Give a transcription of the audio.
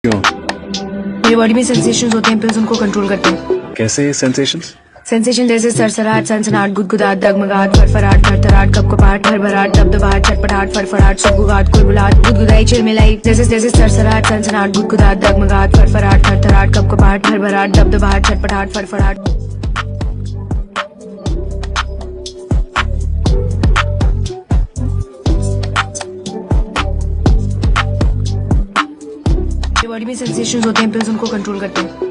क्यों? मेरी बॉडी में सेंसेशंस होते हैं, पिल्स उनको कंट्रोल करते हैं। कैसे सेंसेशंस? सेंसेशन जैसे सरसराहट, सनसनाहट, गुदगुदाहट, डगमगाहट, फरफराहट, थरथराहट, कपकपाहट, हड़बड़ाहट, दबदबाहट, चटपटाहट, फड़फड़ाहट, सुगबुगाहट, कुलबुलाहट, गुदगुदाई, चिलमिलाई। जैसे जैसे सरसराहट, सनसनाहट, गुदगुदाहट, डगमगाहट, फरफराहट, थरथराहट, कपकपाहट, हड़बड़ाहट, दबदबाहट, चटपटाहट, फड़फड़ाहट। बॉडी में सेंसेशंस होते हैं, पिल्स उनको कंट्रोल करते हैं।